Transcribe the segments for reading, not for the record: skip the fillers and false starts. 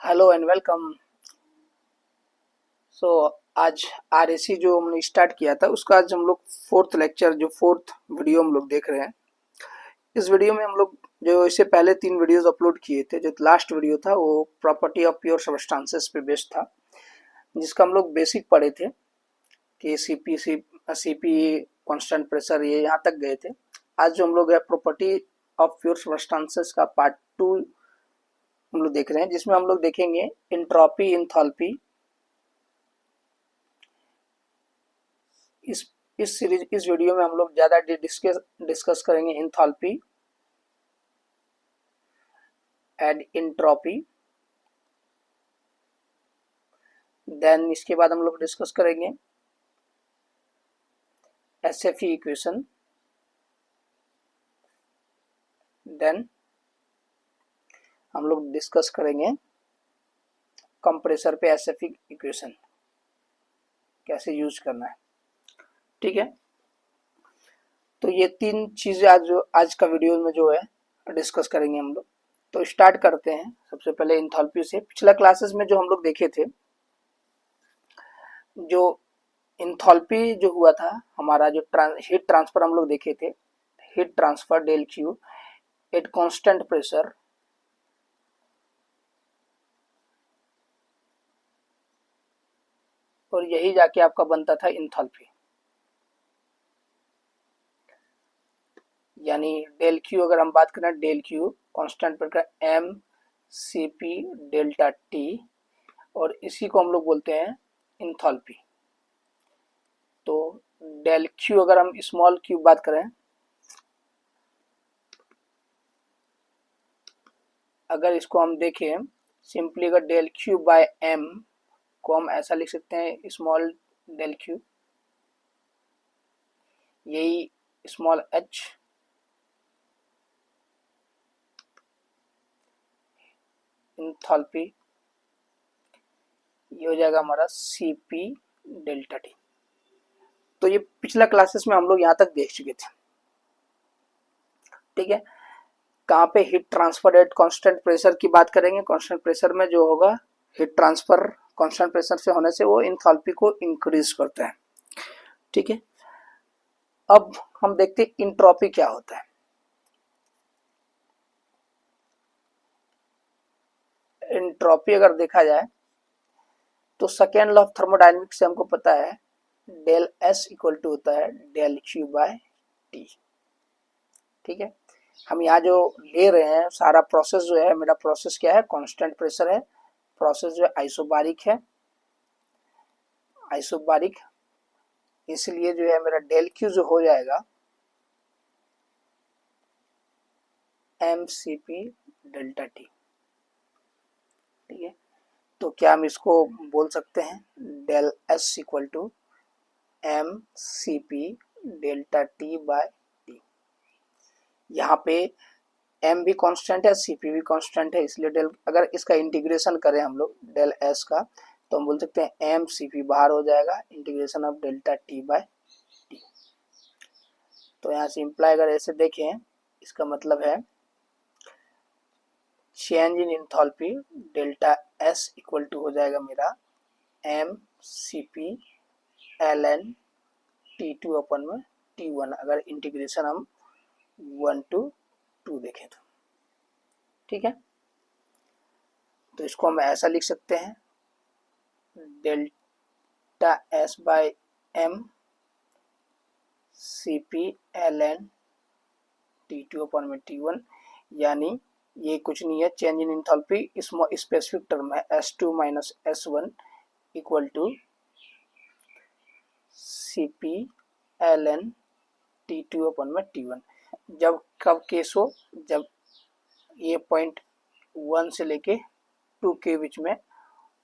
Hello and welcome. सो आज RAC जो हमने स्टार्ट किया था उसका आज हम लोग फोर्थ लेक्चर जो फोर्थ वीडियो हम लोग देख रहे हैं। इस वीडियो में हम लोग जो इससे पहले 3 वीडियोस अपलोड किए थे, जो लास्ट वीडियो था वो प्रॉपर्टी ऑफ प्योर सब्सटेंसेस पे बेस्ड था, जिसका हम लोग बेसिक पढ़े थे कि सीपी कांस्टेंट प्रेशर ये यहाँ तक गए थे। आज जो हम लोग है प्रॉपर्टी ऑफ प्योर सब्सटेंसेस का पार्ट 2 हम लोग देख रहे हैं, जिसमें हम लोग देखेंगे एंट्रोपी, एंथैल्पी। इस वीडियो में हम लोग ज़्यादा डिस्कस करेंगे एंथैल्पी एंड एंट्रोपी। देन इसके बाद हम लोग डिस्कस करेंगे एसएफई इक्वेशन। देन हम लोग डिस्कस करेंगे कंप्रेसर पे एसएफई इक्वेशन कैसे यूज करना है। ठीक है, तो ये 3 चीज़ें आज का वीडियो में जो है डिस्कस करेंगे हम लोग। तो स्टार्ट करते हैं सबसे पहले एंथैल्पी से। पिछला क्लासेस में जो हम लोग देखे थे, जो एंथैल्पी जो हुआ था हमारा, जो हीट ट्रांसफर हम लोग देखे थे, heat transfer del Q at constant pressure और यही जाके आपका बनता था एंथैल्पी। यानी डेल क्यू अगर हम बात करें, del Q constant pressure M C P delta T, और इसी को हम लोग बोलते हैं एंथैल्पी। तो डेल क्यू अगर हम स्मॉल क्यू बात करें, अगर इसको हम देखें सिंपली, अगर डेल क्यू बाय एम को हम ऐसा लिख सकते हैं, स्मॉल डेल क्यू, यही स्मॉल एच एंथैल्पी, ये हो जाएगा हमारा सी पी डेल्टा टी। तो ये पिछला क्लासेस में हम लोग यहाँ तक देख चुके थे। ठीक है, कहाँ पे heat transfer eight constant pressure की बात करेंगे। कांस्टेंट प्रेशर में जो होगा हीट ट्रांसफर कांस्टेंट प्रेशर से होने से वो एंथैल्पी को इंक्रीज करता है। ठीक है, अब हम देखते हैं एंट्रोपी क्या होता है। एंट्रोपी अगर देखा जाए तो सेकेंड लॉ ऑफ थर्मोडायनेमिक्स से हमको पता है डेल एस इक्वल टू होता है डेल क्यू बाय टी। ठीक है, हम यहाँ जो ले रहे हैं सारा प्रोसेस जो है, मेरा प्रोसेस क्या है, कांस्टेंट प्रेशर है, प्रोसेस जो है आइसोबारिक है, आइसोबारिक, इसलिए जो है मेरा डेल क्यू जो हो जाएगा M C P delta T. ठीक है, तो क्या हम इसको बोल सकते हैं del S equal to M C P delta T by T. यहाँ पे एम भी कांस्टेंट है, सी पी भी कांस्टेंट है, इसलिए डेल, अगर इसका इंटीग्रेशन करें हम लोग डेल एस का, तो हम बोल सकते हैं एम सी पी बाहर हो जाएगा, integration of delta T by T. तो यहाँ से इम्प्लाई अगर ऐसे देखें, इसका मतलब है change in enthalpy delta S equal to हो जाएगा मेरा M C P L N T two upon में टी वन, अगर इंटीग्रेशन हम 1 to 2 देखें तो। ठीक है, तो इसको हम ऐसा लिख सकते हैं delta S by M C P L N T two upon में टी वन, यानी ये कुछ नहीं है, change in enthalpy specific term है S two minus S one equal to C P L N T two upon में T one. जब कब केस हो, जब ये पॉइंट 1 से लेके 2 के बीच में,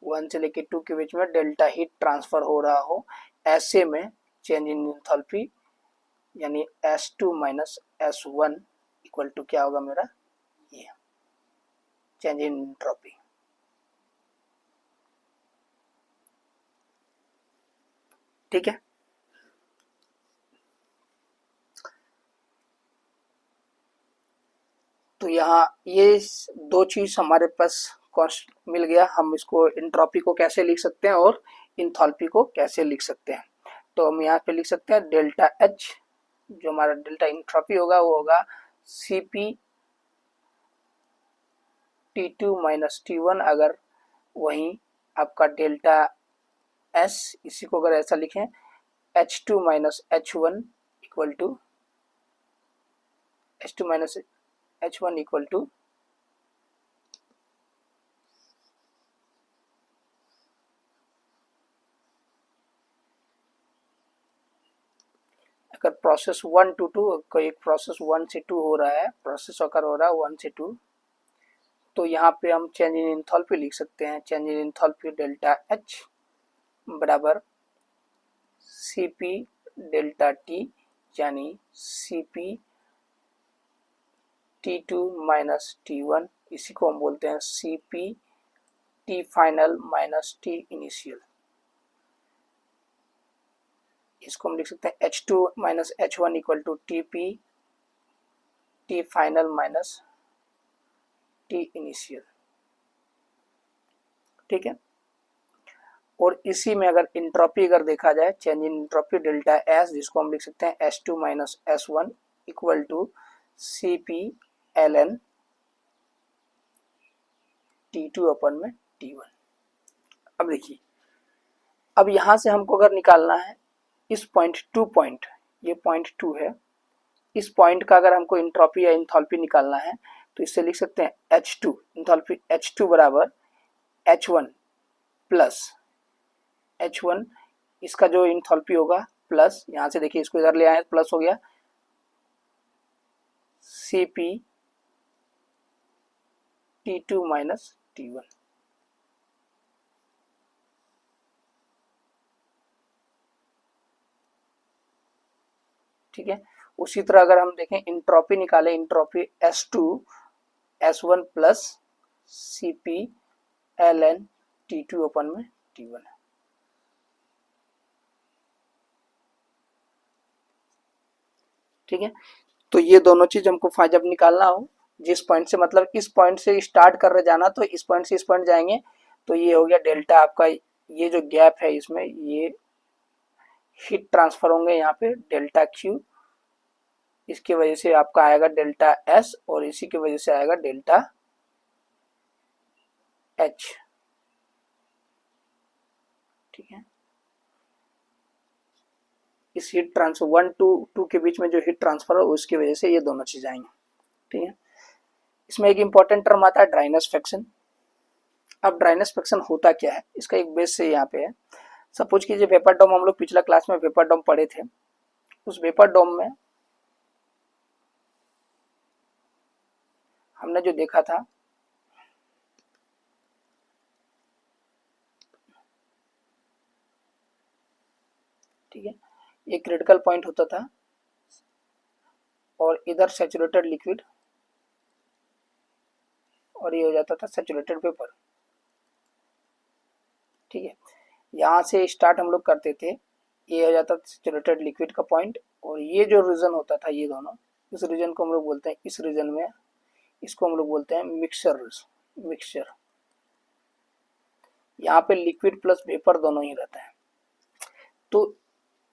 1 से लेके 2 के बीच में डेल्टा हीट ट्रांसफर हो रहा हो, ऐसे में चेंज इन एंथैल्पी यानी S2 minus S1 equal to क्या होगा मेरा, ये चेंज इन एंट्रोपी। ठीक है, तो यहाँ ये 2 चीज हमारे पास मिल गया। हम इसको एंट्रोपी को कैसे लिख सकते हैं और इंथैल्पी को कैसे लिख सकते हैं। तो हम यहाँ पे लिख सकते हैं डेल्टा एच, जो हमारा डेल्टा एंट्रोपी होगा वो होगा Cp T2 माइनस T1। अगर वहीं आपका डेल्टा S, इसी को अगर ऐसा लिखें H2 minus H1 equal to H2 minus H1 equal to अगर प्रोसेस 1 to 2, कोई एक प्रोसेस 1 से 2 हो रहा है, प्रोसेस अगर हो रहा है 1 से 2, तो यहाँ पे हम चेंज इन एंथैल्पी लिख सकते हैं। Change in enthalpy delta H बराबर Cp डेल्टा टी, यानी Cp T2 माइनस T1, इसी को हम बोलते हैं Cp T final minus T initial. इसको हम लिख सकते हैं H2 minus H1 equal to Tp T final minus T initial. ठीक है। और इसी में अगर इंट्रोपी अगर देखा जाए, change in entropy delta S, जिसको हम लिख सकते हैं S2 minus S1 equal to Cp ln T2 upon में T1। अब देखिए, अब यहां से हमको अगर निकालना है इस पॉइंट 2 पॉइंट, ये पॉइंट 2 है, इस पॉइंट का अगर हमको इंट्रोपी या इंथैल्पी निकालना है तो इससे लिख सकते हैं H2 इंथैल्पी H2 बराबर H1 प्लस H1, इसका जो इंथैल्पी होगा प्लस, यहां से देखिए इसको इधर ले आए प्लस हो गया Cp T2 माइनस T1। ठीक है। उसी तरह अगर हम देखें इंट्रोपी निकाले, entropy S2 S1 plus Cp ln T2 upon में T1 है। ठीक है। तो ये दोनों चीज हमको जब निकालना हो, जिस पॉइंट से, मतलब इस पॉइंट से स्टार्ट कर रहे जाना, तो इस पॉइंट से इस पॉइंट जाएंगे, तो ये हो गया डेल्टा आपका, ये जो गैप है इसमें ये हीट ट्रांसफर होंगे यहाँ पे डेल्टा क्यू, इसकी वजह से आपका आएगा डेल्टा एस, और इसी की वजह से आएगा डेल्टा एच। ठीक है। इस हीट ट्रांसफर 1 to 2 के बीच में जो हीट ट्रांसफर है उसकी वजह से ये दोनों चीज आएंगे। ठीक है। इसमें एक इंपॉर्टेंट टर्म आता है ड्राइनेस फ्रैक्शन। अब ड्राइनेस फ्रैक्शन होता क्या है, इसका एक बेस से यहाँ पे है। सपोज कीजिए वेपर डोम, हम लोग पिछला क्लास में वेपर डोम पढ़े थे। उस वेपर डोम में हमने जो देखा था, ठीक है, ये क्रिटिकल पॉइंट होता था और इधर सैचुरेटेड लिक्विड और ये हो जाता था सैचुरेटेड वेपर। ठीक है। यहाँ से स्टार्ट हम लोग करते थे, ये हो जाता था सैचुरेटेड लिक्विड का पॉइंट, और ये जो रीजन होता था ये दोनों, इस रीजन को हम लोग बोलते हैं, इस रीजन में इसको हम लोग बोलते हैं मिक्सचर। यहाँ पे लिक्विड प्लस वेपर दोनों ही रहता है। तो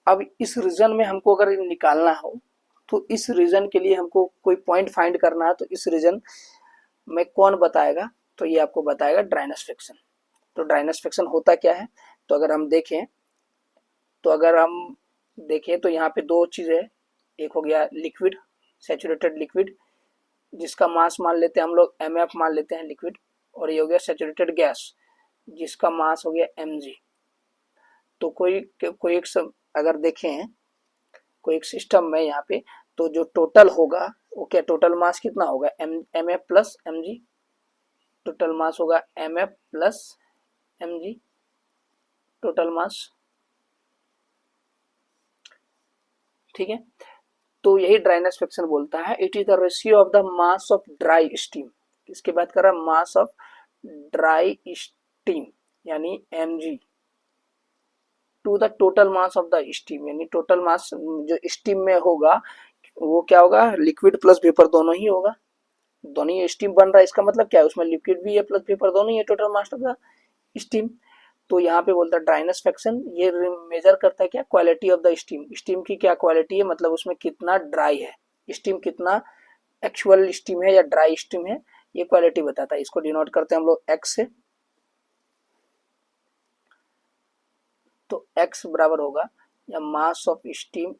अब इस रीजन में हमको अगर निकालना हो, तो इस रीजन के लिए हमको कोई पॉइंट फाइंड करना है, तो इस रीजन में कौन बताएगा, तो ये आपको बताएगा ड्राइनेस फ्रैक्शन। तो ड्राइनेस फ्रैक्शन होता क्या है, तो अगर हम देखें तो यहाँ पे दो चीज़ है। एक हो गया लिक्विड, सैचुरेटेड लिक्विड, जिसका मास मान लेते हैं हम लोग mf मान लेते हैं लिक्विड, और ये हो गया सैचुरेटेड गैस, जिसका मास हो गया mg। तो कोई एक अगर देखें कोई एक सिस्टम में यहाँ पे, तो जो टोटल होगा वो क्या, टोटल मास कितना होगा mf plus mg, total mass होगा mf plus mg total mass. ठीक है। तो यही ड्राइनेस फ्रैक्शन बोलता है, it is the ratio of the mass of dry steam. इसके बात कर रहा है मास ऑफ ड्राई स्टीम यानी mg to the total mass of the steam, यानी टोटल मास जो स्टीम में होगा वो क्या होगा, लिक्विड प्लस वेपर दोनों ही होगा। दोनों ही स्टीम बन रहा है, इसका मतलब क्या है, उसमें लिक्विड भी है प्लस वेपर दोनों ही है, total mass of the steam. तो यहाँ पे बोलता है ड्राइनेस फ्रैक्शन, ये मेजर करता है क्या, quality of the steam, steam की क्या क्वालिटी है, मतलब उसमें कितना ड्राई है स्टीम, कितना एक्चुअल स्टीम है या ड्राई स्टीम है, ये क्वालिटी बताता है। इसको डिनोट करते हैं हम लोग एक्स से। तो एक्स बराबर होगा या mass of steam,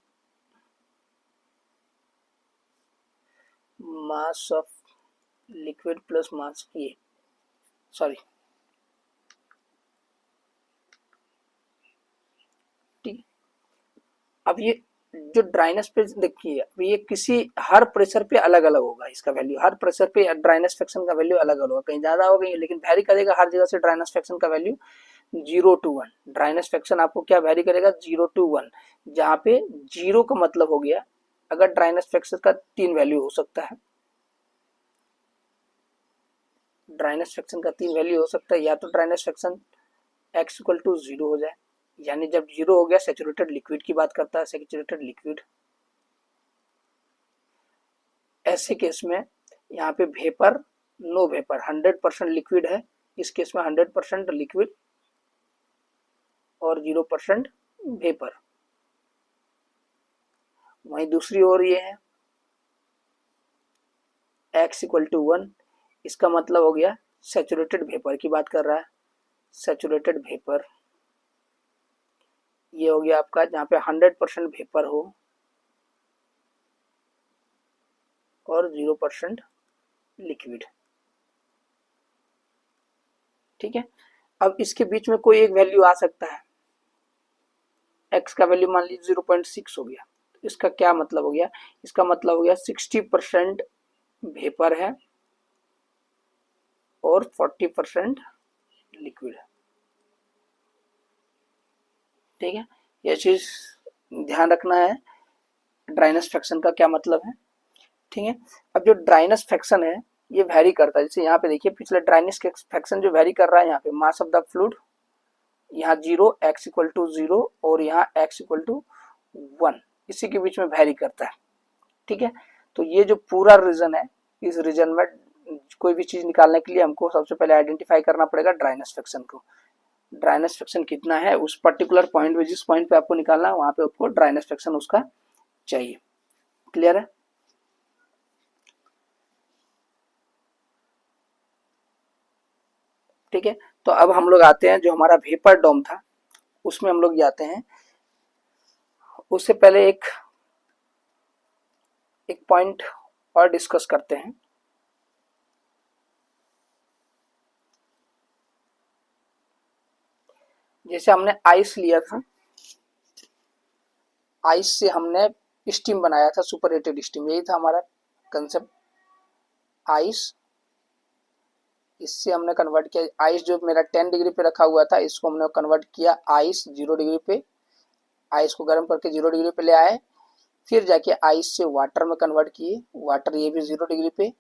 mass of liquid plus mass, ये सॉरी, ठीक। अब ये जो ड्राइनेस पे देखिए, अब ये किसी हर प्रेशर पे अलग अलग होगा, इसका वैल्यू हर प्रेशर पे ड्राइनेस फ्रैक्शन का वैल्यू अलग अलग होगा, कहीं ज्यादा होगा लेकिन वैरी करेगा हर जगह से ड्राइनेस फ्रैक्शन का वैल्यू 0 to 1। ड्राइनेस फ्रैक्शन आपको क्या वैरी करेगा 0 to 1, जहाँ पे जीरो का मतलब हो गया अगर ड्राइनेस फ्रैक्शन का 3 वैल्यू हो सकता है, ड्राइनेस फ्रैक्शन का 3 वैल्यू हो सकता है, या तो dryness fraction x equal to 0 हो जाए, यानी जब 0 हो गया सैचुरेटेड लिक्विड की बात करता है, सैचुरेटेड लिक्विड। ऐसे केस में यहाँ पे वेपर, नो वेपर, 100% लिक्विड है, इस केस में 100% लिक्विड और 0% वेपर। वहीं दूसरी ओर ये है x इक्वल टू 1, इसका मतलब हो गया सैचुरेटेड वेपर की बात कर रहा है, सैचुरेटेड वेपर ये हो गया आपका जहाँ पे 100% वेपर हो और 0% लिक्विड, ठीक है। अब इसके बीच में कोई एक वैल्यू आ सकता है, x का वैल्यू मान लीजिए 0.6 हो गया, तो इसका क्या मतलब हो गया, इसका मतलब हो गया 60% वेपर है और 40% लिक्विड है, ठीक है। यह चीज ध्यान रखना है, ड्राइनेस फ्रैक्शन का क्या मतलब है, ठीक है। अब जो ड्राइनेस फ्रैक्शन है ये वैरी करता है, जैसे यहाँ पे देखिए पिछले ड्राइनेस फ्रैक्शन जो वैरी कर रहा है, यहाँ पे मास ऑफ द फ्लूइड यहाँ 0, x इक्वल टू 0 और यहाँ x इक्वल टू 1, इसी के बीच में वैरी करता है, ठीक है। तो ये जो पूरा रीजन है, इस रीजन में कोई भी चीज निकालने के लिए हमको सबसे पहले आइडेंटिफाई करना पड़ेगा ड्राइनेस फ्रैक्शन को, ड्राइनेस फ्रैक्शन कितना है उस पर्टिकुलर पॉइंट पे, जिस पॉइंट पे आपको निकालना है वहां पे आपको ड्राइनेस फ्रैक्शन उसका चाहिए। क्लियर है? ठीक है। तो अब हम लोग आते हैं जो हमारा वेपर डोम था उसमें हम लोग जाते हैं, उससे पहले एक पॉइंट और डिस्कस करते हैं। जैसे हमने आइस लिया था, आइस से हमने स्टीम बनाया था, सुपर हीटेड स्टीम, यही था हमारा कंसेप्ट। आइस, इससे हमने कन्वर्ट किया, आइस जो मेरा 10 डिग्री पे रखा हुआ था इसको हमने कन्वर्ट किया आइस 0 डिग्री पे, आइस को गर्म करके 0 डिग्री पे ले आए, फिर जाके आइस से वाटर में कन्वर्ट किए, वाटर ये भी 0 डिग्री पे,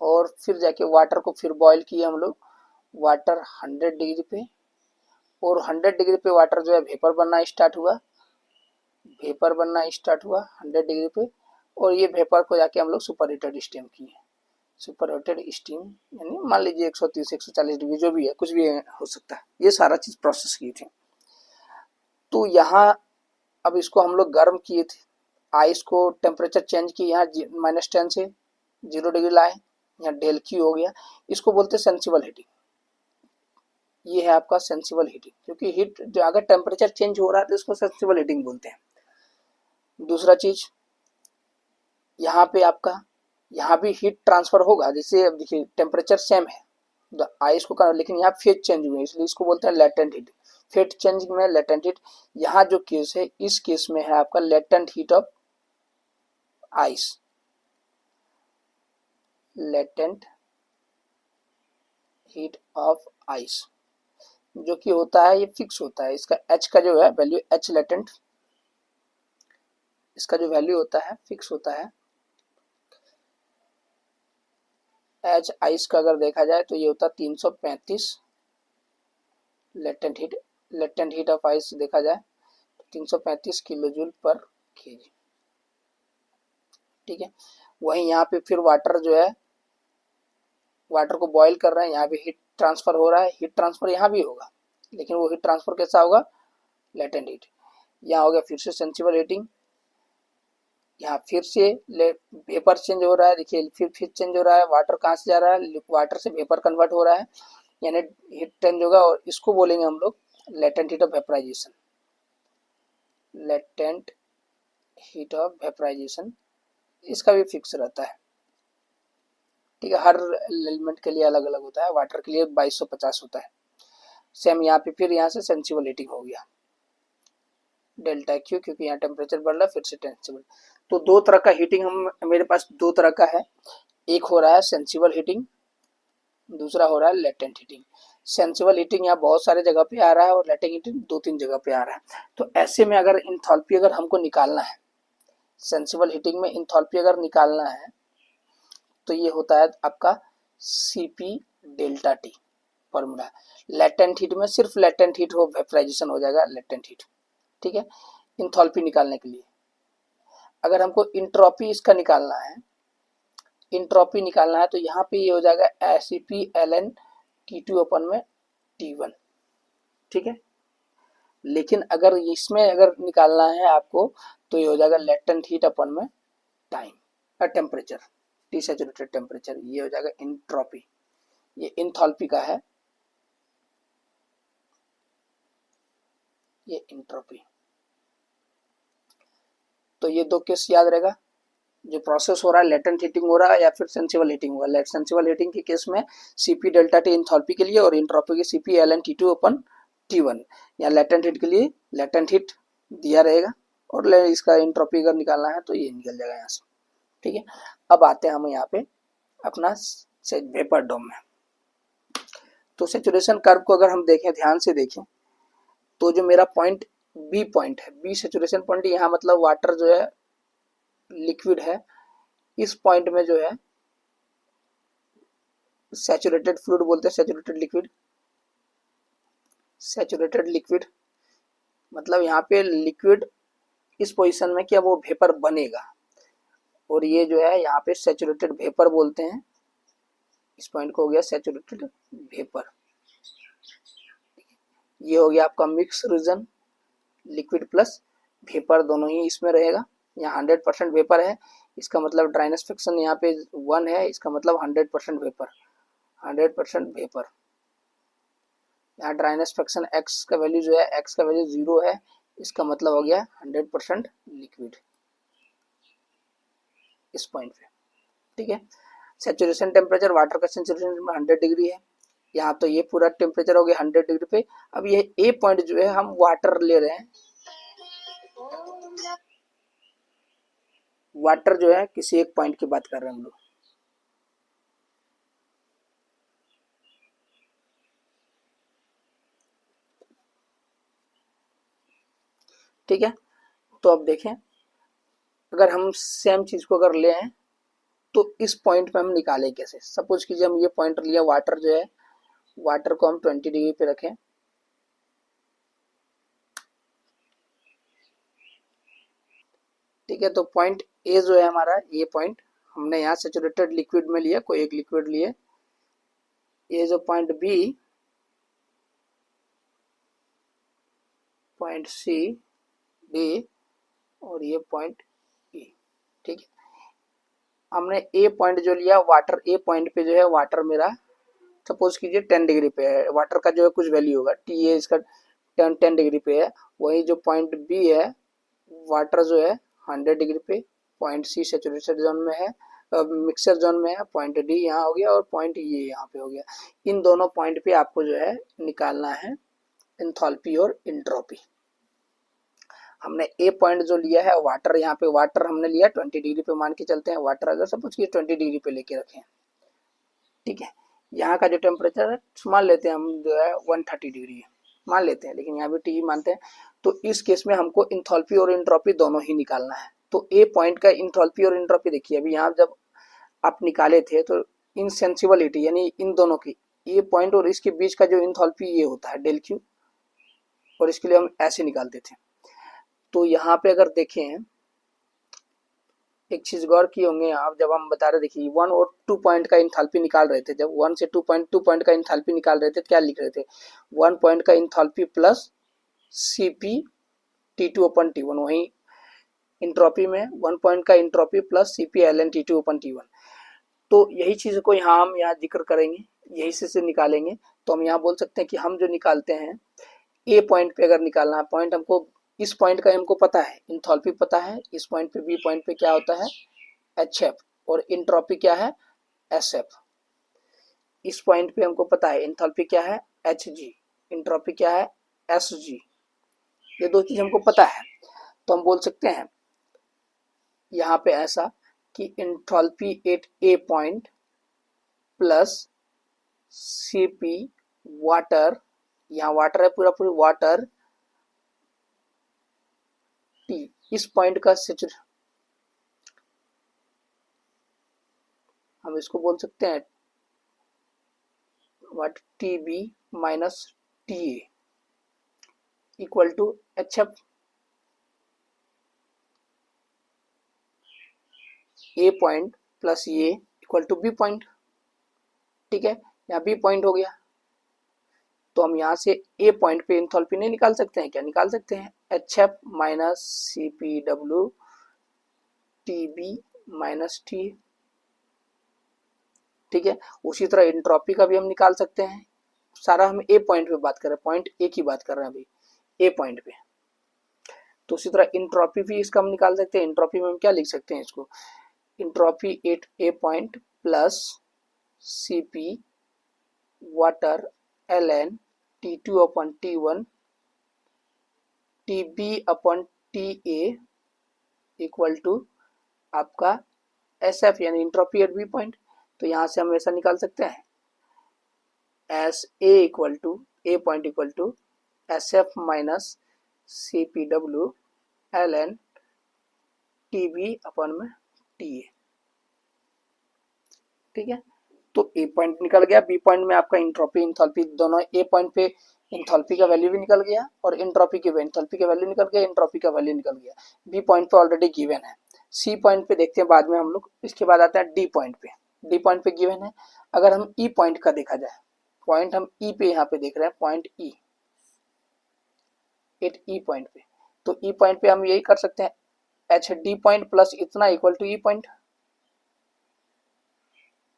और फिर जाके वाटर को फिर बॉईल किए हम लोग, वाटर 100 डिग्री पे, और 100 डिग्री पे वाटर जो है वेपर बनना स्टार्ट हुआ, वेपर बनना स्टार्ट हुआ 100 डिग्री पे, और ये वेपर को जाके हम लोग सुपर हीटेड स्टीम किए, सुपर हीटेड स्टीम यानी मान लीजिए 130 140 डिग्री जो भी है, कुछ भी हो सकता है, ये सारा चीज प्रोसेस की थी। तो यहाँ अब इसको हम लोग गर्म किए थे, आइस को टेम्परेचर चेंज किए, यहाँ -10 से 0 डिग्री लाए, यहाँ डेल क्यू हो गया, इसको बोलते हैं सेंसिबल हीटिंग। ये है आपका सेंसिबल हीटिंग, क्योंकि हीट जो अगर टेम्परेचर चेंज हो रहा है तो इसको सेंसिबल हीटिंग बोलते हैं। दूसरा चीज यहाँ पे आपका, यहाँ भी हीट ट्रांसफर होगा, जैसे अब देखिए टेम्परेचर सेम है आइस को, लेकिन यहाँ फेज चेंज हुए इसलिए इसको बोलते हैं लेटेंट हीट, फेज चेंज में लेटेंट हीट। यहाँ जो केस है इस केस में है आपका latent heat of ice, latent heat of ice जो कि होता है ये फिक्स होता है, इसका h का जो है वैल्यू, h लेटेंट, इसका जो वैल्यू होता है फिक्स होता है। एच आइस का अगर देखा जाए तो ये होता है 335 latent heat, latent heat of ice देखा जाए तो 335 किलो जूल पर केजी, ठीक है। वहीं यहाँ पे फिर वाटर जो है वाटर को बॉयल कर रहे हैं, यहाँ भी हीट ट्रांसफर हो रहा है, हीट ट्रांसफर यहाँ भी होगा, लेकिन वो हीट ट्रांसफर कैसा होगा, लेटेंट हीट। यहाँ हो गया फिर से सेंसिबल हीटिंग, यहाँ फिर से वेपर चेंज हो रहा है, देखिए फिर चेंज हो रहा है, वाटर कहाँ से जा रहा है, वाटर से वेपर कन्वर्ट हो रहा है, यानी हीट चेंज होगा, और इसको बोलेंगे हम लोग latent heat of vaporisation, latent heat of vaporisation. इसका भी फिक्स रहता है, ठीक है, हर एलिमेंट के लिए अलग अलग होता है, वाटर के लिए 2250 होता है। सेम यहाँ पे फिर यहाँ से सेंसिबल हीटिंग हो गया, डेल्टा क्यू, क्योंकि यहाँ टेम्परेचर बढ़ रहा है, फिर से सेंसिबल। तो दो तरह का हीटिंग हम मेरे पास दो तरह का है, एक हो रहा है सेंसिबल हीटिंग, दूसरा हो रहा है लेटेंट हीटिंग। सेंसिबल हीटिंग यहाँ बहुत सारे जगह पे आ रहा है और लेटेंट हीटिंग 2-3 जगह पे आ रहा है। तो ऐसे में अगर इंथैल्पी अगर हमको निकालना है, सेंसिबल हीटिंग में इंथैल्पी अगर निकालना है, तो ये होता है आपका Cp delta T formula. Latent heat में सिर्फ लेटेंट हीट हो, वेपराइजेशन हो जाएगा लेटेंट हीट, ठीक है। इंथैल्पी निकालने के लिए अगर हमको इंट्रोपी इसका निकालना है, इंट्रोपी निकालना है, तो यहाँ पे ये हो जाएगा Cp ln T2 अपन में T1, ठीक है। लेकिन अगर इसमें अगर निकालना है आपको, तो ये हो जाएगा लेटेंट हीट अपन में time temperature, T saturated temperature, ये हो जाएगा इंट्रोपी, ये इंथैल्पी का है, ये इंट्रोपी। तो ये दो केस याद रहेगा, जो प्रोसेस हो रहा है लेटेंट हीटिंग हो रहा है या फिर सेंसिबल हीटिंग होगा। सेंसिबल हीटिंग के केस में Cp डेल्टा टी इंथैल्पी के लिए, और इंट्रोपी के Cp ln T2 upon T1। या लेटेंट हीट के लिए लेटेंट हीट दिया रहेगा, और इसका इंट्रोपी अगर निकालना है तो ये निकल जाएगा यहाँ से, ठीक है। अब आते हैं हम यहाँ पे अपना वेपर डोम में। तो सेचुरेशन कर्व को अगर हम देखें, ध्यान से देखें, तो जो मेरा पॉइंट बी पॉइंट है, बी सेचुरेशन पॉइंट, यहाँ मतलब वाटर जो है लिक्विड है, इस पॉइंट में जो है सैचुरेटेड फ्लूइड बोलते हैं, सैचुरेटेड लिक्विड, सैचुरेटेड लिक्विड मतलब यहाँ पे लिक्विड इस पोजीशन में क्या वो वेपर बनेगा, और ये जो है यहाँ पे सैचुरेटेड वेपर बोलते हैं, इस पॉइंट को हो गया सैचुरेटेड वेपर। ये हो गया आपका mix region, liquid plus vapour दोनों ही इसमें रहेगा। यहाँ 100% वेपर है, इसका मतलब ड्राइनेस फ्रैक्शन यहाँ पे 1 है, इसका मतलब 100% वेपर, 100% वेपर। यहाँ ड्राइनेस फ्रैक्शन x का वैल्यू जो है, x का वैल्यू 0 है, इसका मतलब हो गया 100% लिक्विड इस पॉइंट पे, ठीक है। सैचुरेशन टेम्परेचर वाटर का सैचुरेशन 100 डिग्री है, यहाँ तो ये पूरा टेम्परेचर हो गया 100 डिग्री पे। अब ये ए पॉइंट जो है हम वाटर ले रहे हैं, वाटर जो है किसी एक पॉइंट की बात कर रहे हैं हम लोग, ठीक है। तो अब देखें, अगर हम सेम चीज को अगर ले आए, तो इस पॉइंट पे हम निकालें कैसे। सपोज कीजिए हम ये पॉइंट लिया, वाटर जो है, वाटर को हम 20 डिग्री पे रखें, ठीक है। तो पॉइंट ए जो है हमारा, ये पॉइंट हमने यहाँ सैचुरेटेड लिक्विड में लिया, कोई एक लिक्विड लिए, ये जो point B, point C, D, और ये पॉइंट ई, ठीक है। हमने ए पॉइंट जो लिया, वाटर ए पॉइंट पे जो है वाटर मेरा सपोज कीजिए 10 डिग्री पे है, वाटर का जो है कुछ वैल्यू होगा, टी ए इसका 10 डिग्री पे है। वही जो पॉइंट बी है, वाटर जो है 100 डिग्री पे, पॉइंट सी सैचुरेटेड जोन में है, मिक्सर जोन में है, पॉइंट डी यहाँ हो गया, और पॉइंट ये यहाँ पे हो गया। इन दोनों पॉइंट पे आपको जो है निकालना है एंथैल्पी और एंट्रोपी। हमने ए पॉइंट जो लिया है वाटर, यहाँ पे वाटर हमने लिया 20 डिग्री पे, मान के चलते हैं वाटर अगर सपोज कि 20 डिग्री पे लेके रखें, ठीक है। यहाँ का जो टेम्परेचर है मान लेते हैं हम जो है 130 डिग्री है, मान लेते हैं, लेकिन यहाँ भी टी मानते हैं। तो इस केस में हमको इंथैल्पी और एंट्रोपी दोनों ही निकालना है। तो ए पॉइंट का इंथैल्पी और एंट्रोपी देखिए, अभी यहाँ जब आप निकाले थे तो इनसेंसिबिलिटी यानी इन दोनों की, ए पॉइंट और इसके बीच का जो इंथैल्पी ये होता है डेल क्यू, और इसके लिए हम ऐसे निकालते थे। तो यहाँ पे अगर देखें एक चीज गौर किए होंगे आप, जब हम बता रहे, देखिए 1 और 2 पॉइंट का इंथैल्पी निकाल रहे थे, जब 1 से 2 पॉइंट का इंथैल्पी निकाल रहे थे तो क्या लिख रहे थे, 1 पॉइंट का enthalpy plus Cp T2 upon T1। वहीं इंट्रोपी में 1 पॉइंट का entropy plus Cp ln T2 upon T1। तो यही चीज को यहाँ हम यहाँ जिक्र करेंगे, यही से निकालेंगे। तो हम यहाँ बोल सकते हैं कि हम जो निकालते हैं ए पॉइंट पे अगर निकालना है, पॉइंट हमको इस पॉइंट का हमको पता है, इंथैल्पी पता है, इस पॉइंट पे बी पॉइंट पे क्या होता है HF, और इंट्रोपी क्या है SF। इस पॉइंट पे हमको पता है इंथैल्पी क्या है Hg, इंट्रोपी क्या है Sg। ये दो चीज हमको पता है, तो हम बोल सकते हैं यहाँ पे ऐसा कि enthalpy at A point plus Cp water, यहाँ वाटर है पूरा पूरी वाटर T, इस पॉइंट का सेचुरेशन हम इसको बोल सकते हैं what TB minus TA equal to HF। A point plus ये इक्वल टू बी पॉइंट, ठीक है, यहाँ बी पॉइंट हो गया। तो हम यहाँ से ए पॉइंट पे इंथैल्पी नहीं निकाल सकते हैं, क्या निकाल सकते हैं HF minus CpW TB minus T, ठीक है। उसी तरह इंट्रोपी का भी हम निकाल सकते हैं, सारा हम ए पॉइंट पे बात कर रहे हैं, पॉइंट ए की बात कर रहे हैं अभी, ए पॉइंट पे। तो उसी तरह इंट्रोपी भी इसका हम निकाल सकते हैं। इंट्रोपी में हम क्या लिख सकते हैं इसको, entropy at A point plus Cp water ln T2 upon T1 TB upon TA equal to आपका SF यानी इंट्रोपी एट बी पॉइंट। तो यहाँ से हम ऐसा निकाल सकते हैं S A equal to A point equal to SF minus CpW ln TB upon में TA, ठीक है। तो ए पॉइंट निकल गया, बी पॉइंट में आपका इंट्रोपी इंथैल्पी दोनों, ए पॉइंट पे इंथैल्पी का वैल्यू भी निकल गया और इंट्रोपी की इंथैल्पी का वैल्यू निकल गया, इंट्रोपी का वैल्यू निकल गया। बी पॉइंट पे ऑलरेडी गिवन है, सी पॉइंट पे देखते हैं बाद में हम लोग। इसके बाद आते हैं डी पॉइंट पे, डी पॉइंट पे गिवन है। अगर हम ई पॉइंट का देखा जाए, पॉइंट हम ई पे यहाँ पे देख रहे हैं, point E at E point पे, तो ई पॉइंट पे हम यही कर सकते हैं एच डी पॉइंट प्लस इतना इक्वल टू ई पॉइंट,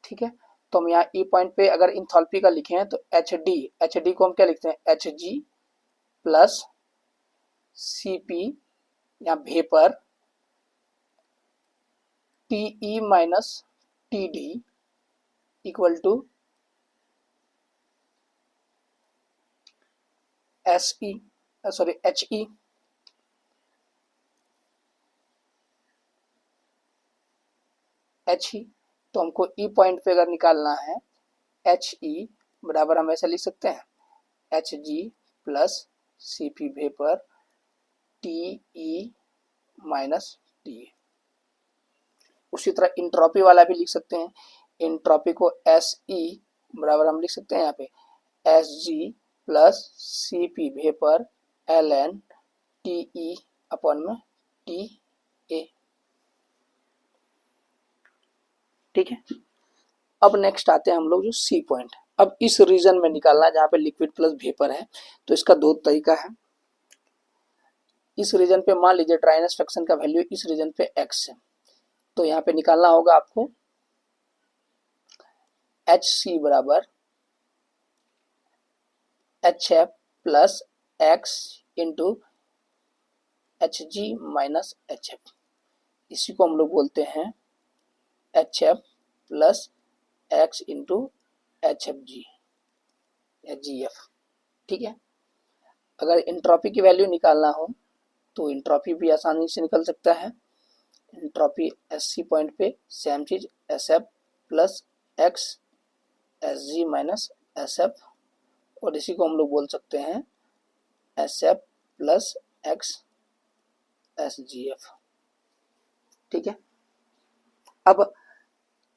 ठीक है। तो हम यहाँ ई पॉइंट पे अगर इंथैल्पी का लिखे हैं तो एच डी को हम क्या लिखते हैं Hg प्लस Cp यहाँ vapour Te minus Td equal to He तो हमको ई पॉइंट पे अगर निकालना है He बराबर हम ऐसा लिख सकते हैं Hg plus Cp vapour Te minus Ta। उसी तरह इंट्रोपी वाला भी लिख सकते हैं, इंट्रोपी को Se बराबर हम लिख सकते हैं यहाँ पे Sg plus Cp vapour ln Te अपन में Ta, ठीक है। अब नेक्स्ट आते हैं हम लोग जो सी पॉइंट। अब इस रीजन में निकालना है जहाँ पे लिक्विड प्लस वेपर है, तो इसका दो तरीका है। इस रीजन पे मान लीजिए ड्राइनेस फ्रैक्शन का वैल्यू इस रीजन पे x है, तो यहाँ पे निकालना होगा आपको HC बराबर HF plus x into Hg minus HF। इसी को हम लोग बोलते हैं HF plus x into HFG GF, ठीक है। अगर इंट्रोपी की वैल्यू निकालना हो तो इंट्रोपी भी आसानी से निकल सकता है। इंट्रोपी SC पॉइंट पे सेम चीज SF plus x SG minus SF, और इसी को हम लोग बोल सकते हैं SF प्लस x SGF, ठीक है। अब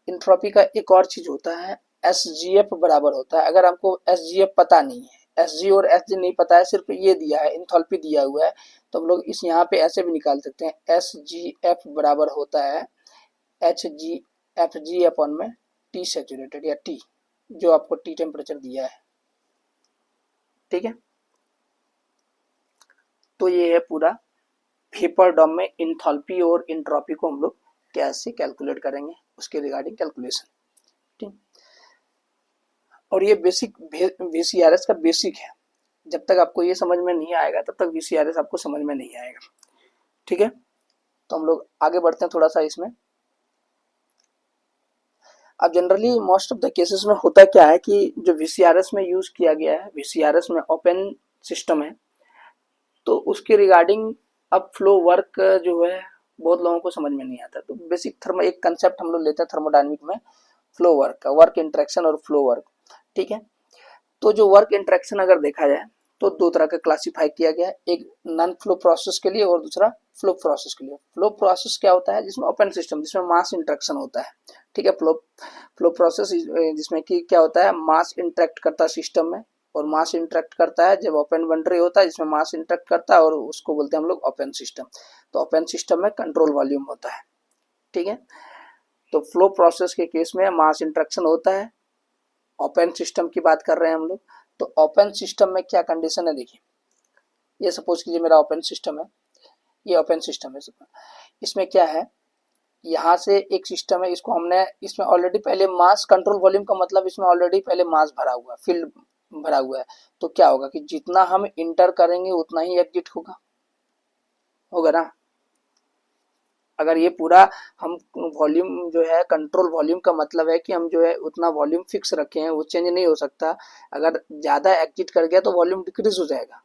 इंट्रोपी का एक और चीज होता है SGF बराबर होता है, अगर हमको SGF पता नहीं है, Sg और Sg नहीं पता है, सिर्फ ये दिया है इंथैल्पी दिया हुआ है, तो हम लोग इस यहाँ पे ऐसे भी निकाल सकते हैं SGF बराबर होता है Fg अपन में T सैचुरेटेड या T जो आपको T टेम्परेचर दिया है, ठीक है। तो ये है पूरा वेपर डॉम में इंथैल्पी और इंट्रॉपी को हम लोग कैसे कैलकुलेट करेंगे, उसके रिगार्डिंग कैलकुलेशन, ठीक। और ये बेसिक VCRS का बेसिक है, जब तक आपको ये समझ में नहीं आएगा तब तक VCRS आपको समझ में नहीं आएगा, ठीक है। तो हम लोग आगे बढ़ते हैं थोड़ा सा इसमें। अब generally most of the cases में होता क्या है कि जो VCRS में यूज किया गया है, VCRS में ओपन सिस्टम है, तो उसके रिगार्डिंग अब फ्लो वर्क जो है बहुत लोगों को समझ में नहीं आता। तो बेसिक थर्मो एक कंसेप्ट हम लोग लेते हैं थर्मोडायनामिक में फ्लो वर्क का, वर्क इंटरेक्शन और फ्लो वर्क, ठीक है। तो जो वर्क इंटरेक्शन अगर देखा जाए तो दो तरह का क्लासिफाई किया गया है, एक नॉन फ्लो प्रोसेस के लिए और दूसरा फ्लो प्रोसेस के लिए। फ्लो प्रोसेस क्या होता है, जिसमें ओपन सिस्टम, जिसमें मास इंटरेक्शन होता है, ठीक है। फ्लो प्रोसेस जिसमें कि क्या होता है, मास इंटरेक्ट करता है सिस्टम में, और मास इंटरेक्ट करता है जब ओपन बाउंड्री होता है जिसमें मास इंटरेक्ट करता है, और उसको बोलते हैं हम लोग ओपन सिस्टम। तो ओपन सिस्टम में कंट्रोल वॉल्यूम होता है, ठीक है। तो फ्लो प्रोसेस के केस में मास इंटरेक्शन होता है, ओपन सिस्टम की बात कर रहे हैं हम लोग। तो ओपन सिस्टम में क्या कंडीशन है, देखिए ये सपोज कीजिए मेरा ओपन सिस्टम है, ये ओपन सिस्टम है, इसमें क्या है, यहाँ से एक सिस्टम है, इसको हमने इसमें ऑलरेडी पहले मास, कंट्रोल वॉल्यूम का मतलब इसमें ऑलरेडी पहले मास भरा हुआ है, फील्ड भरा हुआ है। तो क्या होगा कि जितना हम इंटर करेंगे उतना ही एग्जिट होगा, होगा ना। अगर ये पूरा हम वॉल्यूम जो है, कंट्रोल वॉल्यूम का मतलब है कि हम जो है उतना वॉल्यूम फिक्स रखे हैं, वो चेंज नहीं हो सकता। अगर ज़्यादा एग्जिट कर गया तो वॉल्यूम डिक्रीज हो जाएगा।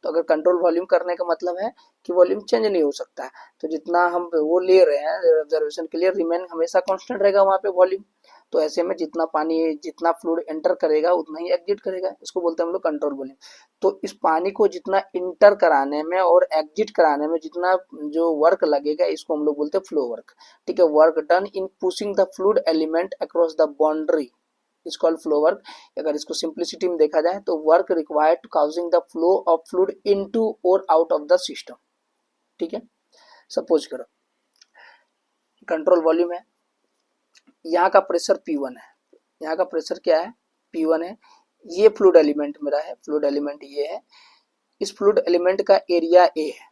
तो अगर कंट्रोल वॉल्यूम करने का मतलब है कि वॉल्यूम चेंज नहीं हो सकता है, तो जितना हम वो ले रहे हैं ऑब्जर्वेशन के लिए, रिमेन हमेशा कांस्टेंट रहेगा वहाँ पे वॉल्यूम। तो ऐसे में जितना पानी, जितना फ्लूइड एंटर करेगा उतना ही एग्जिट करेगा, इसको बोलते हैं हम लोग कंट्रोल वॉल्यूम। तो इस पानी को जितना इंटर कराने में और एग्जिट कराने में जितना जो वर्क लगेगा, इसको हम लोग बोलते हैं फ्लो वर्क, ठीक है। Work done in pushing the fluid element across the boundary is called flow work. अगर इसको सिंप्लिसिटी में देखा जाए तो work required to causing the flow of fluid into और आउट ऑफ द सिस्टम, ठीक है। सपोज करो कंट्रोल वॉल्यूम है, यहाँ का प्रेशर P1 है, यहाँ का प्रेशर क्या है, P1 है। ये फ्लूइड एलिमेंट मेरा है, फ्लूइड एलिमेंट ये है। इस फ्लूइड एलिमेंट का एरिया A है,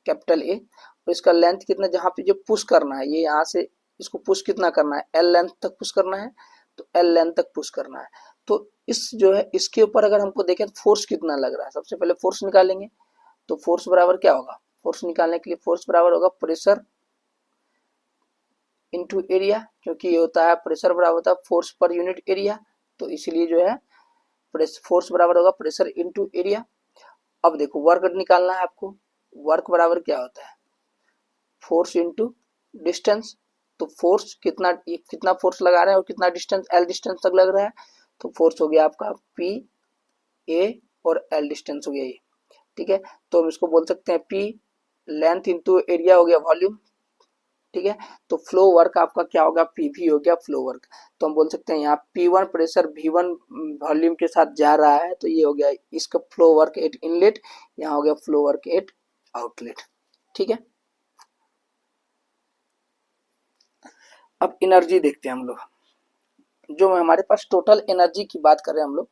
कैपिटल A, और इसका लेंथ कितना, जहाँ पे जो पुश करना है, ये यहाँ से इसको पुश कितना करना है, L लेंथ तक पुश करना है, तो L लेंथ तक पुश करना है। तो इस जो है इसके ऊपर अगर हमको देखें तो फोर्स कितना लग रहा है, सबसे पहले फोर्स निकालेंगे। तो फोर्स बराबर क्या होगा, फोर्स निकालने के लिए फोर्स बराबर होगा प्रेशर इनटू एरिया, क्योंकि ये होता है प्रेशर बराबर होता है फोर्स पर यूनिट एरिया, तो इसलिए जो है फोर्स बराबर होगा प्रेशर इनटू एरिया। अब देखो वर्क निकालना है आपको, वर्क बराबर क्या होता है, फोर्स इनटू डिस्टेंस। तो फोर्स कितना फोर्स लगा रहे हैं और कितना डिस्टेंस, L डिस्टेंस तक लग रहा है, तो फोर्स हो गया आपका P A और L डिस्टेंस हो गया ये, ठीक है। तो हम इसको बोल सकते हैं P लेंथ इंटू एरिया हो गया वॉल्यूम, ठीक है। तो फ्लो वर्क आपका क्या होगा, PV हो गया फ्लो वर्क। तो हम बोल सकते हैं यहाँ P1 प्रेशर V1 वॉल्यूम के साथ जा रहा है, तो ये हो गया इसका फ्लो वर्क एट इनलेट, यहाँ हो गया फ्लो वर्क एट आउटलेट, ठीक है। अब एनर्जी देखते हैं हम लोग, जो हमारे पास टोटल एनर्जी की बात कर रहे हैं हम लोग।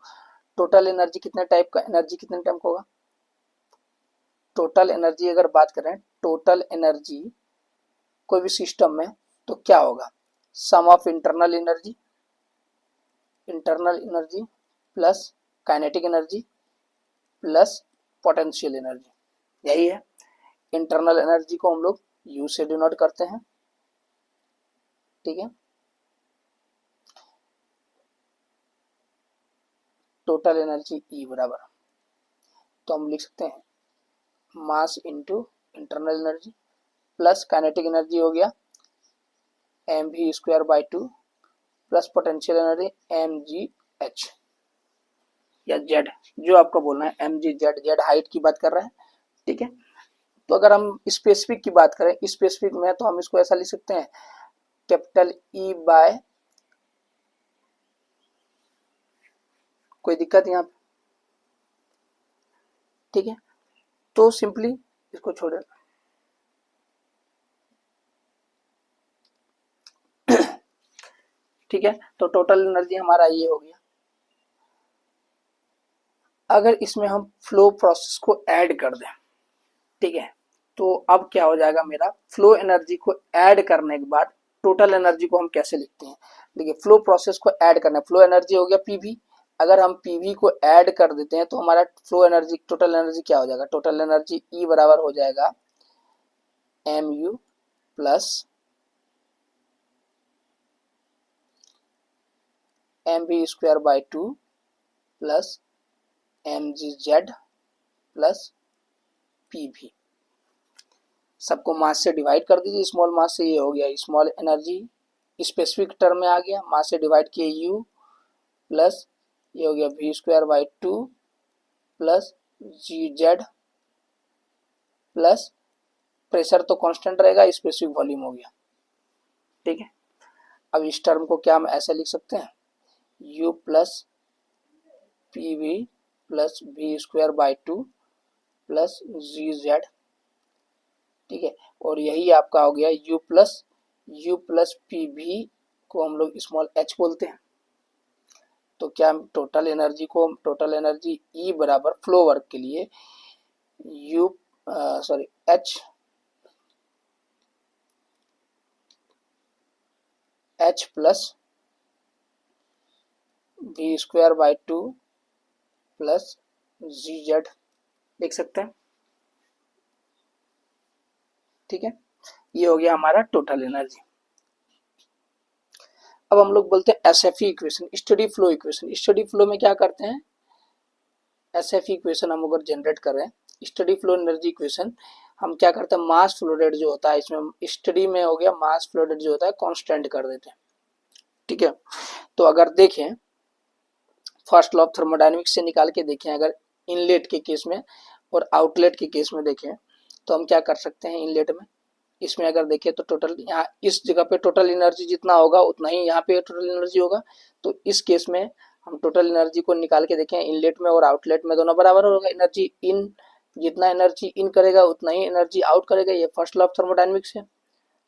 टोटल एनर्जी कितने टाइप का, एनर्जी कितने टाइप का होगा, टोटल एनर्जी अगर बात करें, टोटल एनर्जी कोई भी सिस्टम में तो क्या होगा, sum of internal energy plus kinetic energy plus potential energy, यही है। इंटरनल एनर्जी को हम लोग यू से डिनोट करते हैं, ठीक है। टोटल एनर्जी ई बराबर, तो हम लिख सकते हैं mass into internal energy plus kinetic energy हो गया mv²/2 plus potential energy mgh या जेड, जो आपका बोलना है mgz, जेड हाइट की बात कर रहा है, ठीक है। तो अगर हम स्पेसिफिक की बात करें, स्पेसिफिक में तो हम इसको ऐसा लिख सकते हैं कैपिटल E बाय, कोई दिक्कत यहाँ पे, ठीक है। तो सिंपली इसको छोड़, ठीक है, तो टोटल एनर्जी हमारा ये हो गया। अगर इसमें हम फ्लो प्रोसेस को ऐड कर दें, ठीक है, तो अब क्या हो जाएगा मेरा, फ्लो एनर्जी को ऐड करने के बाद टोटल एनर्जी को हम कैसे लिखते हैं। देखिए फ्लो प्रोसेस को ऐड करना, फ्लो एनर्जी हो गया पीवी, अगर हम पीवी को ऐड कर देते हैं तो हमारा फ्लो एनर्जी टोटल एनर्जी क्या हो जाएगा, टोटल एनर्जी ई बराबर हो जाएगा M U plus M B square by 2 plus M G Z plus P भी। सबको मास से डिवाइड कर दीजिए, स्मॉल मास से, ये हो गया स्मॉल एनर्जी, स्पेसिफिक टर्म में आ गया, मास से डिवाइड किए यू प्लस ये हो गया V square by 2 plus G Z plus pressure तो कांस्टेंट रहेगा, स्पेसिफिक वॉल्यूम हो गया। ठीक है, अब इस टर्म को क्या हम ऐसे लिख सकते हैं, u plus P V plus V square by 2 plus G Z. ठीक है, और यही आपका हो गया u प्लस पी वी को हम लोग स्मॉल h बोलते हैं। तो क्या टोटल एनर्जी को, टोटल एनर्जी E बराबर फ्लो वर्क के लिए u sorry h plus V square by 2 plus G Z लिख सकते हैं। ठीक है, ये हो गया हमारा टोटल एनर्जी। अब हम लोग बोलते हैं SFE equation, steady flow equation. Steady flow में क्या करते हैं, एसएफई इक्वेशन हम अगर जनरेट कर रहे हैं, स्टडी फ्लो एनर्जी इक्वेशन, हम क्या करते हैं, मास फ्लो रेट जो होता है, इसमें स्टडी में हो गया मास फ्लो रेट जो होता है कांस्टेंट कर देते हैं। ठीक है, तो अगर देखें फर्स्ट लॉ ऑफ थर्मोडायनेमिक्स से निकाल के देखें, अगर इनलेट के केस में और आउटलेट के केस में देखें तो हम क्या कर सकते हैं, इनलेट में इसमें अगर देखें तो टोटल यहाँ इस जगह पे टोटल एनर्जी जितना होगा उतना ही यहाँ पे टोटल एनर्जी होगा। तो इस केस में हम टोटल एनर्जी को निकाल के देखें, इनलेट में और आउटलेट में दोनों बराबर होगा, एनर्जी इन जितना एनर्जी इन करेगा उतना ही एनर्जी आउट करेगा, ये फर्स्ट लॉ ऑफ थर्मोडायनेमिक्स है।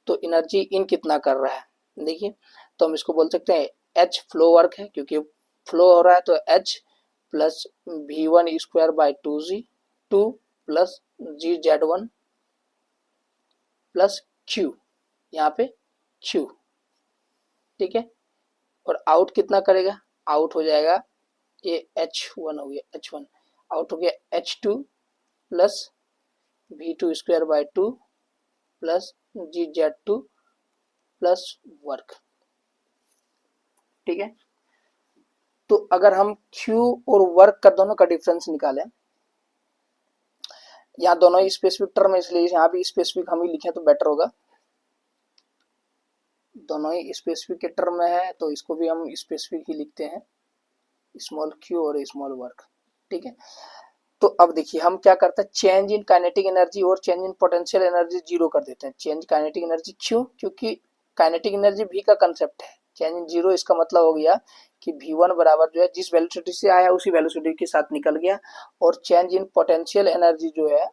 तो एनर्जी इन कितना कर रहा है देखिए, तो हम इसको बोल सकते हैं एच फ्लो वर्क है, क्योंकि फ्लो हो रहा है, तो H plus V one square by 2 plus G Z one plus Q, यहाँ पे क्यू। ठीक है, और आउट कितना करेगा, आउट हो जाएगा ये H1 हो गया, H1 आउट हो गया H2 plus V2 square by 2 plus G Z 2 plus work. ठीक है, तो अगर हम Q और वर्क का दोनों का डिफरेंस निकालें, यहाँ दोनों ही स्पेसिफिक टर्म है इसलिए यहाँ भी स्पेसिफिक हम ही लिखें तो बेटर होगा, दोनों ही स्पेसिफिक के टर्म में है तो इसको भी हम स्पेसिफिक ही लिखते हैं, स्मॉल क्यू और स्मॉल वर्क। ठीक है, तो अब देखिए हम क्या करते हैं, चेंज इन काइनेटिक एनर्जी और change in potential energy zero कर देते हैं। चेंज काइनेटिक एनर्जी क्यों, क्योंकि काइनेटिक एनर्जी भी का कंसेप्ट है, चेंज इन जीरो इसका मतलब हो गया कि V1 बराबर जो है जिस वेलोसिटी से आया उसी वेलोसिटी के साथ निकल गया, और चेंज इन पोटेंशियल एनर्जी जो है,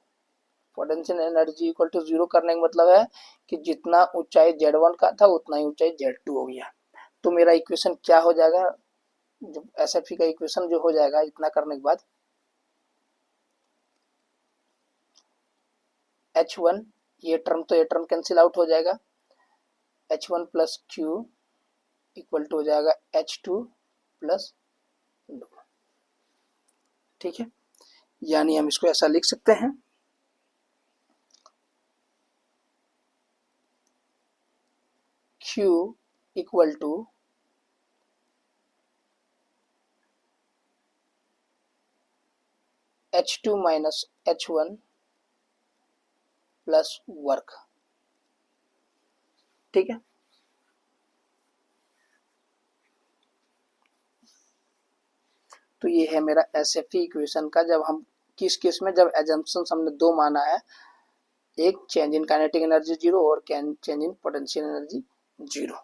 potential energy equal to zero करने का मतलब है कि जितना ऊंचाई Z1 का था उतना ही ऊंचाई Z2 हो गया। तो मेरा इक्वेशन क्या हो जाएगा, जो एसएफई का इक्वेशन जो हो जाएगा इतना करने के बाद, H1 ये टर्म कैंसिल आउट हो जाएगा, H1 plus Q equal to हो जाएगा H2 प्लस। ठीक है, यानी हम इसको ऐसा लिख सकते हैं, Q equal to H2 minus H1 plus work. ठीक है, तो ये है मेरा एसएफई इक्वेशन का, जब हम किस केस में, जब एजम्पशंस हमने दो माना है, एक change in kinetic energy zero और change in potential energy zero,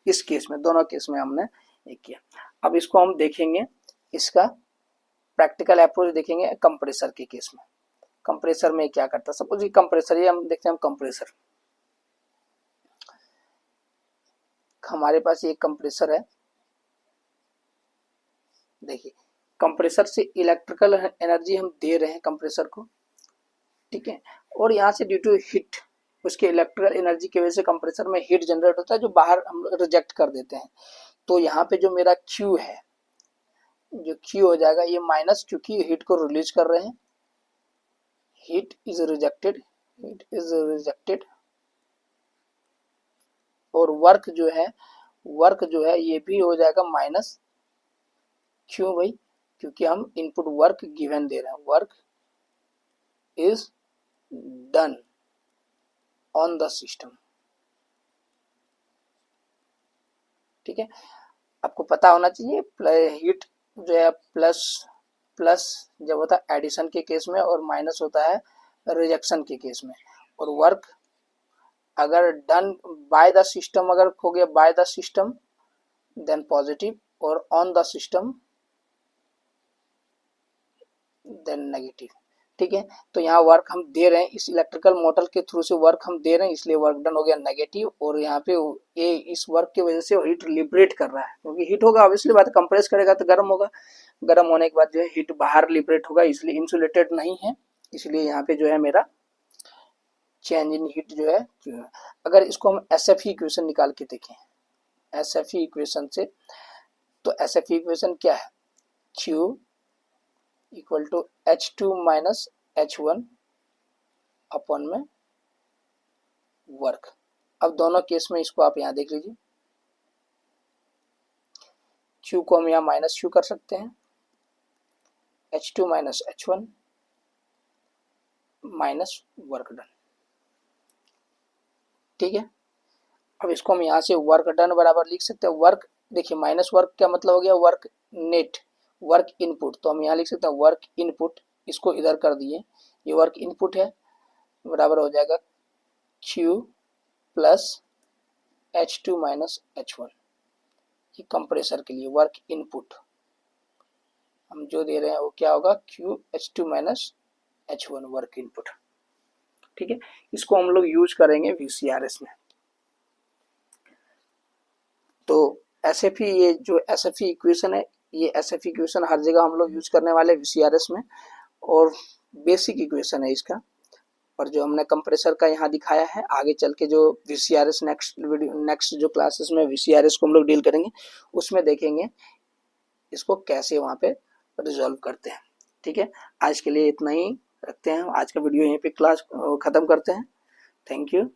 इस केस में दोनों केस में हमने एक किया। अब इसको हम देखेंगे, इसका प्रैक्टिकल अप्रोच देखेंगे कंप्रेसर के केस में। कंप्रेसर में क्या करता है, सपोज ये कंप्रेसर, ये हम देखते हैं, हम हमारे पास एक कंप्रेसर है, देखिए कंप्रेसर से इलेक्ट्रिकल एनर्जी हम दे रहे हैं कंप्रेसर को, ठीक है, और यहाँ से ड्यू टू हीट उसके इलेक्ट्रिकल एनर्जी की वजह से कंप्रेसर में हीट जनरेट होता है जो बाहर हम रिजेक्ट कर देते हैं। तो यहाँ पे जो मेरा क्यू है, जो क्यू हो जाएगा ये माइनस, क्योंकि हीट को रिलीज कर रहे हैं, heat is rejected, heat is rejected, और वर्क जो है ये भी हो जाएगा माइनस, क्यों भाई, क्योंकि हम इनपुट वर्क गिवन दे रहे हैं, work is done on the system, ठीक है। आपको पता होना चाहिए हीट जो है प्लस प्लस जब होता है एडिशन के केस में, और माइनस होता है रिजेक्शन के केस में, और वर्क अगर डन बाय द सिस्टम अगर हो गया by the system then positive, और on the system then negative, ठीक है। तो यहाँ वर्क हम दे रहे हैं, इस इलेक्ट्रिकल मोटर के थ्रू से वर्क हम दे रहे हैं, इसलिए वर्क डन हो गया नेगेटिव, और यहाँ पे ये इस वर्क की वजह से हीट लिबरेट कर रहा है, क्योंकि हीट होगा ऑब्वियसली बात, कंप्रेस करेगा तो गर्म होगा, गर्म होने के बाद जो है हीट बाहर लिबरेट होगा, इसलिए इंसुलेटेड नहीं है, इसलिए यहाँ पे जो है मेरा चेंज इन हीट जो है। अगर इसको हम एसएफई इक्वेशन निकाल के देखें, एसएफई इक्वेशन से, तो एसएफई इक्वेशन क्या है, Q equal to H2 minus H1 upon में वर्क। अब दोनों केस में इसको आप यहाँ देख लीजिए, Q को हम यहाँ माइनस Q कर सकते हैं, H2 minus H1 minus work done, ठीक है। अब इसको हम यहाँ से वर्क डन बराबर लिख सकते हैं, वर्क देखिए माइनस वर्क क्या मतलब हो गया, वर्क नेट, वर्क इनपुट, तो हम यहाँ लिख सकते हैं वर्क इनपुट, इसको इधर कर दिए, ये वर्क इनपुट है, बराबर हो जाएगा Q plus H2 minus H1, ये कंप्रेसर के लिए वर्क इनपुट हम जो दे रहे हैं वो क्या होगा, QH2 minus H1 work input, ठीक है। इसको हम लोग यूज करेंगे VCRS में। तो एसएफई, ये जो एसएफई इक्वेशन है, ये एसएफई इक्वेशन हर जगह हम लोग यूज करने वाले VCRS में, और बेसिक इक्वेशन है इसका, और जो हमने कंप्रेसर का यहाँ दिखाया है, आगे चल के जो VCRS नेक्स्ट जो क्लासेस में VCRS को हम लोग डील करेंगे उसमें देखेंगे इसको कैसे वहाँ पे रिजॉल्व करते हैं, ठीक है। आज के लिए इतना ही रखते हैं, आज का वीडियो यहीं पे क्लास खत्म करते हैं, थैंक यू।